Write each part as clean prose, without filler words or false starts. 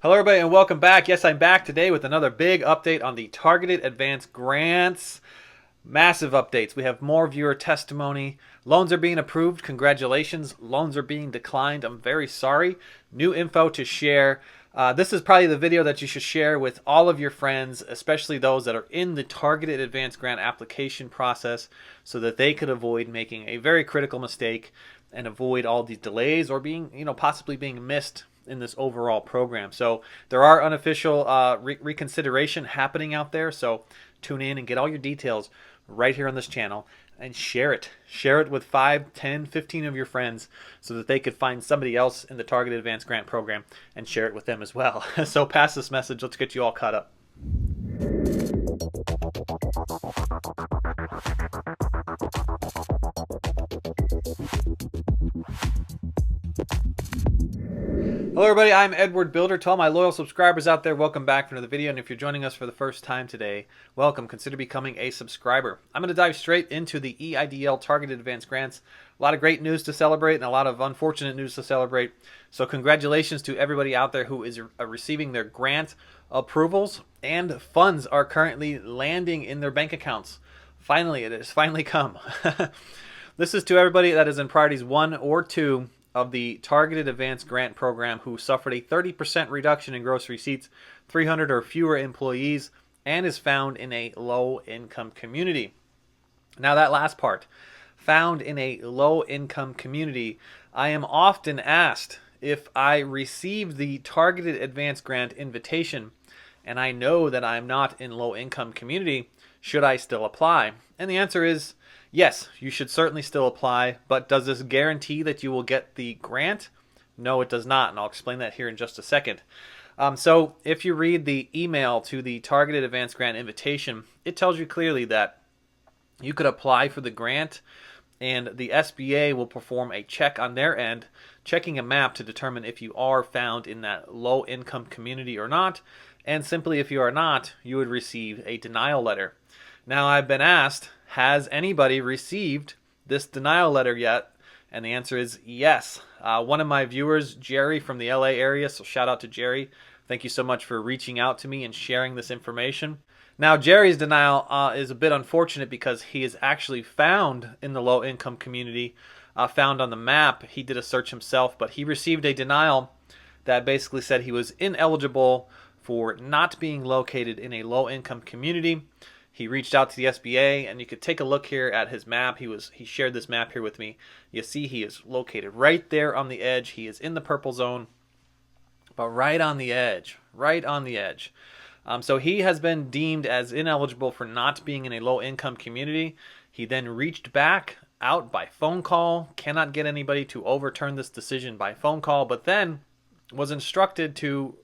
Hello, everybody, and welcome back. Yes, I'm back today with another big update on the Targeted Advanced Grants. Massive updates. We have more viewer testimony. Loans are being approved. Congratulations. Loans are being declined. I'm very sorry. New info to share. This is probably the video that you should share with all of your friends, especially those that are in the Targeted Advanced Grant application process, so that they could avoid making a very critical mistake and avoid all these delays or being, possibly being missed in this overall program. So there are unofficial reconsideration happening out there. So tune in and get all your details right here on this channel and share it. Share it with 5, 10, 15 of your friends so that they could find somebody else in the Targeted Advanced Grant program and share it with them as well. So pass this message. Let's get you all caught up. Hello everybody, I'm Edward Bilder. To all my loyal subscribers out there, welcome back for another video. And if you're joining us for the first time today, welcome. Consider becoming a subscriber. I'm going to dive straight into the EIDL Targeted Advanced Grants. A lot of great news to celebrate and a lot of unfortunate news to celebrate. So congratulations to everybody out there who is receiving their grant approvals, and funds are currently landing in their bank accounts. Finally, it has finally come. This is to everybody that is in priorities 1 or 2 of the Targeted Advanced Grant Program who suffered a 30% reduction in gross receipts, 300 or fewer employees, and is found in a low-income community. Now that last part, found in a low-income community, I am often asked if I received the Targeted Advanced Grant invitation and I know that I'm not in low-income community, should I still apply? And the answer is yes, you should certainly still apply, but does this guarantee that you will get the grant? No, it does not, and I'll explain that here in just a second. So if you read the email to the Targeted Advanced Grant invitation, it tells you clearly that you could apply for the grant, and the SBA will perform a check on their end, checking a map to determine if you are found in that low-income community or not, and simply if you are not, you would receive a denial letter. Now, I've been asked, has anybody received this denial letter yet? And the answer is yes. One of my viewers, Jerry from the LA area, so shout out to Jerry. Thank you so much for reaching out to me and sharing this information. Now, Jerry's denial is a bit unfortunate because he is actually found in the low-income community, found on the map. He did a search himself, but he received a denial that basically said he was ineligible for not being located in a low-income community. He reached out to the SBA, and you could take a look here at his map. He shared this map here with me. You see he is located right there on the edge. He is in the purple zone, but right on the edge, right on the edge. So he has been deemed as ineligible for not being in a low-income community. He then reached back out by phone call, cannot get anybody to overturn this decision by phone call, but then was instructed to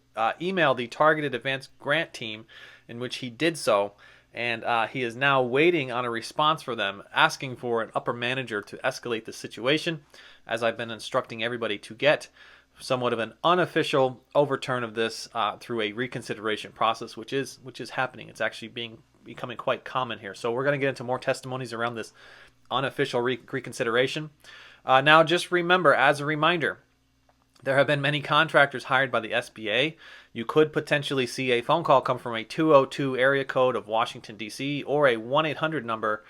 email the Targeted Advanced Grant team, in which he did so. And he is now waiting on a response for them, asking for an upper manager to escalate the situation, as I've been instructing everybody to get somewhat of an unofficial overturn of this through a reconsideration process, which is happening. It's actually becoming quite common here. So we're going to get into more testimonies around this unofficial reconsideration. Now, just remember, as a reminder, there have been many contractors hired by the SBA. You could potentially see a phone call come from a 202 area code of Washington, D.C., or a 1-800 number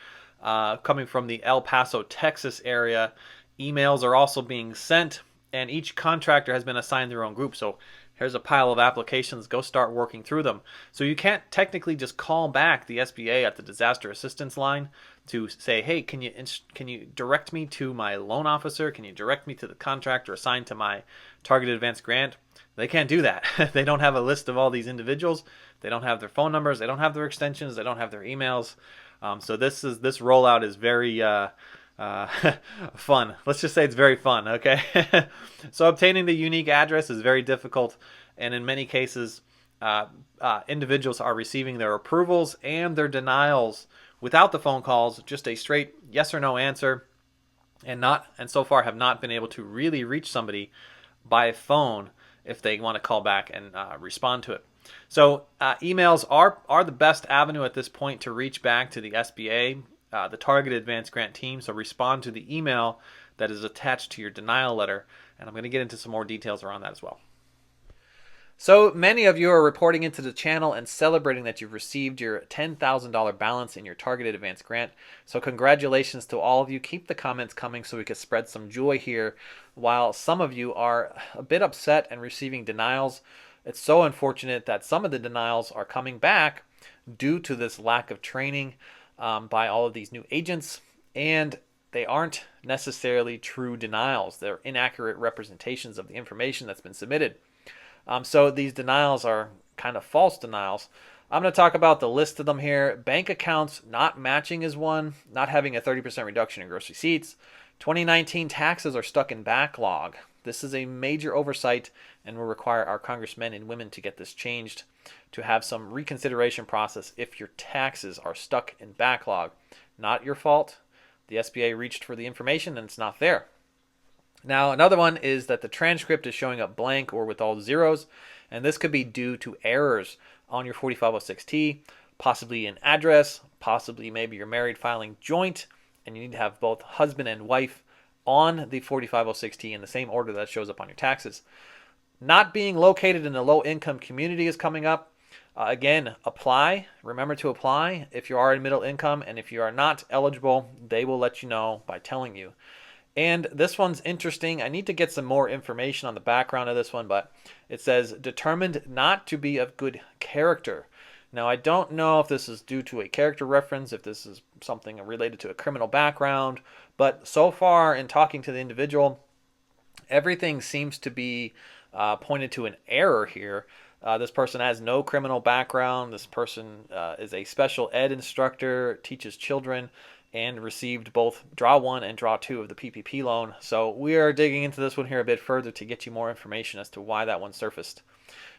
coming from the El Paso, Texas area. Emails are also being sent, and each contractor has been assigned their own group. So here's a pile of applications. Go start working through them. So you can't technically just call back the SBA at the disaster assistance line to say, hey, can you direct me to my loan officer? Can you direct me to the contractor assigned to my Targeted Advanced Grant? They can't do that. They don't have a list of all these individuals. They don't have their phone numbers. They don't have their extensions. They don't have their emails. So this rollout is very fun. Let's just say it's very fun, okay? So obtaining the unique address is very difficult, and in many cases, individuals are receiving their approvals and their denials without the phone calls, just a straight yes or no answer, and so far have not been able to really reach somebody by phone if they want to call back and respond to it. So emails are the best avenue at this point to reach back to the SBA, the Targeted Advanced Grant team. So respond to the email that is attached to your denial letter, and I'm going to get into some more details around that as well. So many of you are reporting into the channel and celebrating that you've received your $10,000 balance in your targeted advance grant. So congratulations to all of you. Keep the comments coming so we can spread some joy here. While some of you are a bit upset and receiving denials, it's so unfortunate that some of the denials are coming back due to this lack of training by all of these new agents, and they aren't necessarily true denials. They're inaccurate representations of the information that's been submitted. So these denials are kind of false denials. I'm going to talk about the list of them here. Bank accounts not matching is one. Not having a 30% reduction in gross receipts. 2019 taxes are stuck in backlog. This is a major oversight and will require our congressmen and women to get this changed, to have some reconsideration process if your taxes are stuck in backlog. Not your fault. The SBA reached for the information and it's not there. Now, another one is that the transcript is showing up blank or with all zeros, and this could be due to errors on your 4506T, possibly an address, possibly maybe you're married filing joint, and you need to have both husband and wife on the 4506T in the same order that shows up on your taxes. Not being located in a low-income community is coming up. Again, apply. Remember to apply if you are in middle income, and if you are not eligible, they will let you know by telling you. And this one's interesting. I need to get some more information on the background of this one, but it says determined not to be of good character. Now, I don't know if this is due to a character reference, if this is something related to a criminal background, but so far in talking to the individual, everything seems to be pointed to an error here. This person has no criminal background. This person is a special ed instructor, teaches children, and received both Draw 1 and Draw 2 of the PPP loan. So we are digging into this one here a bit further to get you more information as to why that one surfaced.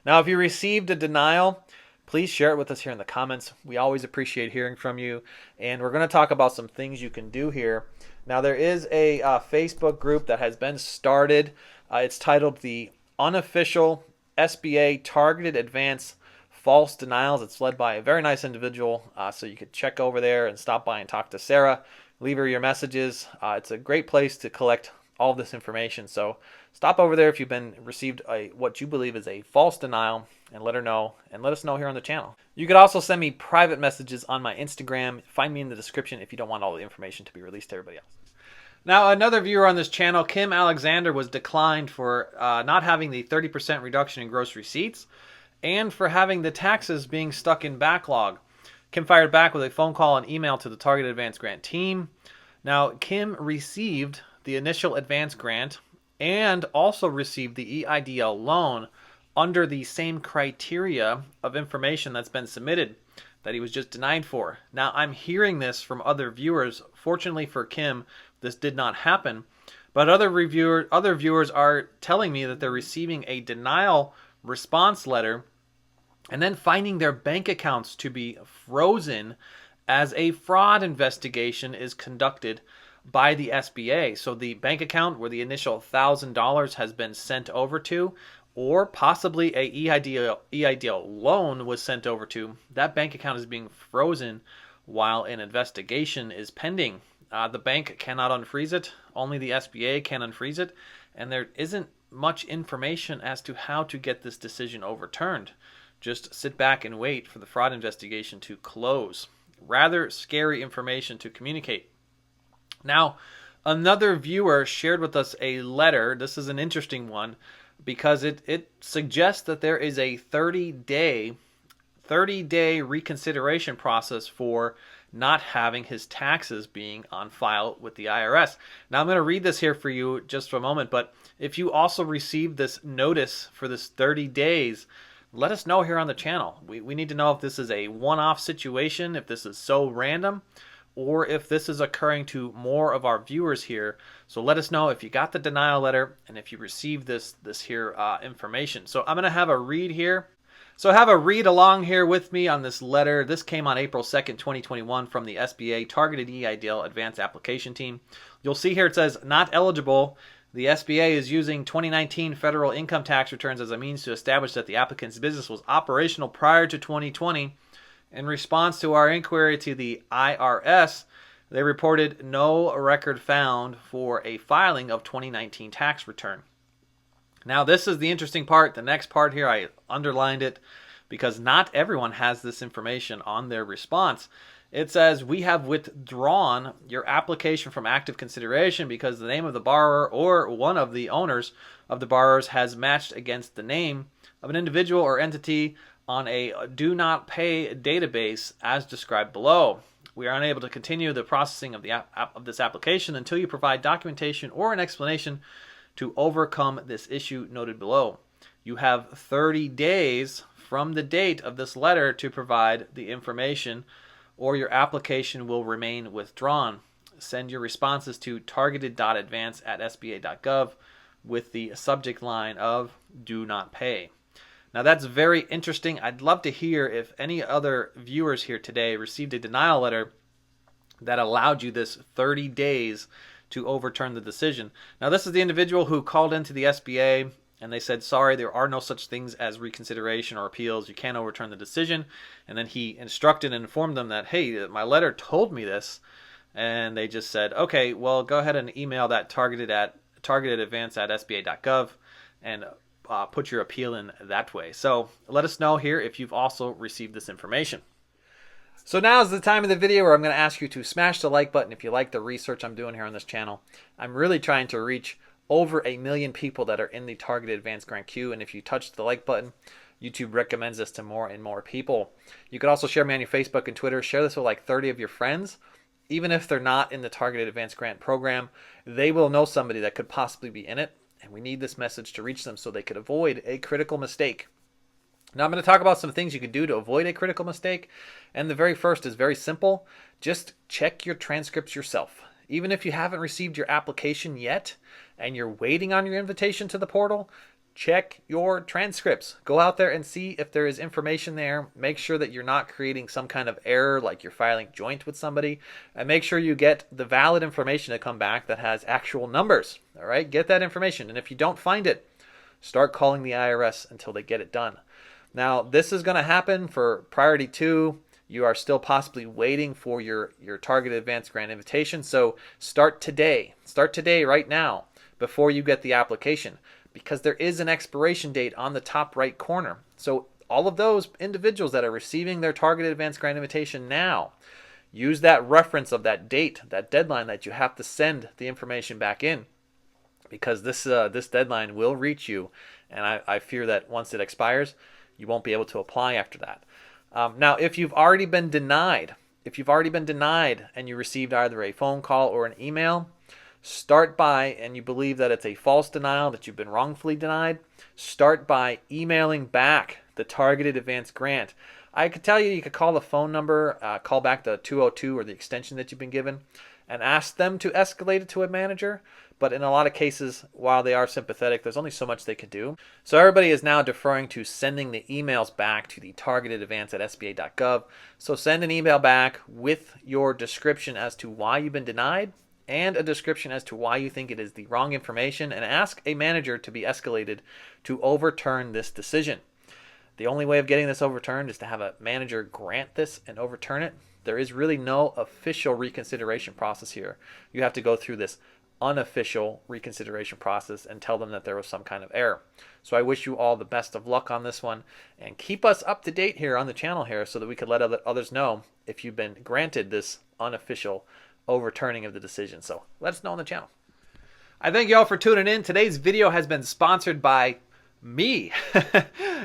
Now, if you received a denial, please share it with us here in the comments. We always appreciate hearing from you. And we're going to talk about some things you can do here. Now, there is a Facebook group that has been started. It's titled the Unofficial SBA Targeted Advance False Denials. It's led by a very nice individual, so you could check over there and stop by and talk to Sarah. Leave her your messages. It's a great place to collect all this information. So stop over there if you've received what you believe is a false denial, and let her know, and let us know here on the channel. You could also send me private messages on my Instagram. Find me in the description if you don't want all the information to be released to everybody else. Now, another viewer on this channel, Kim Alexander, was declined for not having the 30% reduction in gross receipts and for having the taxes being stuck in backlog. Kim fired back with a phone call and email to the Targeted Advance Grant team. Now, Kim received the initial advance grant and also received the EIDL loan under the same criteria of information that's been submitted that he was just denied for. Now, I'm hearing this from other viewers. Fortunately for Kim, this did not happen, but other viewers are telling me that they're receiving a denial response letter and then finding their bank accounts to be frozen as a fraud investigation is conducted by the SBA. So the bank account where the initial $1,000 has been sent over to, or possibly a EIDL loan was sent over to, that bank account is being frozen while an investigation is pending. The bank cannot unfreeze it. Only the SBA can unfreeze it. And there isn't much information as to how to get this decision overturned. Just sit back and wait for the fraud investigation to close. Rather scary information to communicate. Now, another viewer shared with us a letter. This is an interesting one because it suggests that there is a 30-day reconsideration process for not having his taxes being on file with the IRS. Now, I'm going to read this here for you just for a moment, but if you also received this notice for this 30 days, let us know here on the channel. We need to know if this is a one-off situation, if this is so random, or if this is occurring to more of our viewers here. So let us know if you got the denial letter and if you received this here information. So I'm going to have a read here. So have a read along here with me on this letter. This came on April 2nd, 2021 from the SBA Targeted EIDL Advanced Application Team. You'll see here it says, not eligible. The SBA is using 2019 federal income tax returns as a means to establish that the applicant's business was operational prior to 2020. In response to our inquiry to the IRS, they reported no record found for a filing of 2019 tax return. Now, this is the interesting part. The next part here, I underlined it because not everyone has this information on their response. It says, we have withdrawn your application from active consideration because the name of the borrower or one of the owners of the borrowers has matched against the name of an individual or entity on a do not pay database as described below. We are unable to continue the processing of this application until you provide documentation or an explanation to overcome this issue noted below. You have 30 days from the date of this letter to provide the information, or your application will remain withdrawn. Send your responses to targeted.advance@sba.gov with the subject line of do not pay. Now that's very interesting. I'd love to hear if any other viewers here today received a denial letter that allowed you this 30 days to overturn the decision. Now this is the individual who called into the SBA and they said, sorry, there are no such things as reconsideration or appeals. You can't overturn the decision. And then he instructed and informed them that, hey, my letter told me this. And they just said, okay, well, go ahead and email that targetedadvance@sba.gov and put your appeal in that way. So let us know here if you've also received this information. So now is the time of the video where I'm going to ask you to smash the like button if you like the research I'm doing here on this channel. I'm really trying to reach over 1 million people that are in the Targeted Advance Grant queue, and if you touch the like button, YouTube recommends this to more and more people. You could also share me on your Facebook and Twitter. Share this with like 30 of your friends. Even if they're not in the Targeted Advance Grant program, they will know somebody that could possibly be in it, and we need this message to reach them so they could avoid a critical mistake. Now I'm going to talk about some things you could do to avoid a critical mistake, and the very first is very simple. Just check your transcripts yourself. Even if you haven't received your application yet and you're waiting on your invitation to the portal, check your transcripts. Go out there and see if there is information there. Make sure that you're not creating some kind of error like you're filing joint with somebody, and make sure you get the valid information to come back that has actual numbers. All right, get that information, and if you don't find it, start calling the IRS until they get it done. Now, this is going to happen for Priority 2. You are still possibly waiting for your Targeted Advance Grant invitation. So start today. Start today, right now, before you get the application, because there is an expiration date on the top right corner. So all of those individuals that are receiving their Targeted Advance Grant invitation now, use that reference of that date, that deadline that you have to send the information back in, because this deadline will reach you, and I fear that once it expires, you won't be able to apply after that. Now, if you've already been denied, and you received either a phone call or an email, start by, and you believe that it's a false denial, that you've been wrongfully denied, start by emailing back the Targeted Advance Grant. I could tell you, you could call the phone number, call back the 202 or the extension that you've been given, and ask them to escalate it to a manager. But in a lot of cases, while they are sympathetic, there's only so much they could do. So everybody is now deferring to sending the emails back to the targetedadvance@sba.gov. So send an email back with your description as to why you've been denied and a description as to why you think it is the wrong information, and ask a manager to be escalated to overturn this decision. The only way of getting this overturned is to have a manager grant this and overturn it. There is really no official reconsideration process here. You have to go through this unofficial reconsideration process and tell them that there was some kind of error. So I wish you all the best of luck on this one, and keep us up to date here on the channel here so that we could let others know if you've been granted this unofficial overturning of the decision. So let us know on the channel. I thank you all for tuning in. Today's video has been sponsored by me.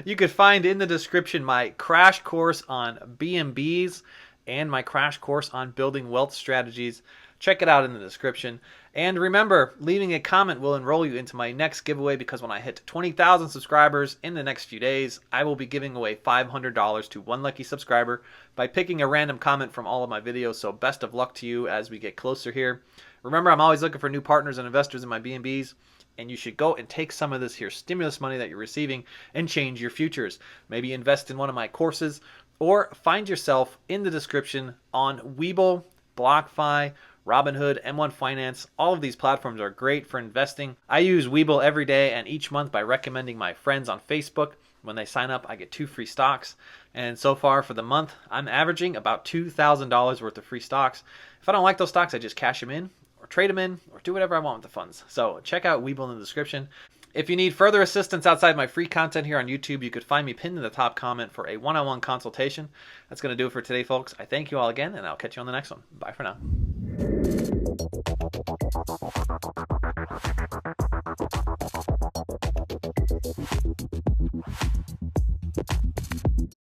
You could find in the description my crash course on BMBs and my crash course on building wealth strategies. Check it out in the description. And remember, leaving a comment will enroll you into my next giveaway, because when I hit 20,000 subscribers in the next few days, I will be giving away $500 to one lucky subscriber by picking a random comment from all of my videos. So best of luck to you as we get closer here. Remember, I'm always looking for new partners and investors in my BNBs, and you should go and take some of this here stimulus money that you're receiving and change your futures. Maybe invest in one of my courses, or find yourself in the description on Webull, BlockFi, Robinhood, M1 Finance. All of these platforms are great for investing. I use Webull every day and each month by recommending my friends on Facebook. When they sign up, I get 2 free stocks. And so far for the month, I'm averaging about $2,000 worth of free stocks. If I don't like those stocks, I just cash them in or trade them in or do whatever I want with the funds. So check out Webull in the description. If you need further assistance outside my free content here on YouTube, you could find me pinned in the top comment for a one-on-one consultation. That's going to do it for today, folks. I thank you all again, and I'll catch you on the next one. Bye for now.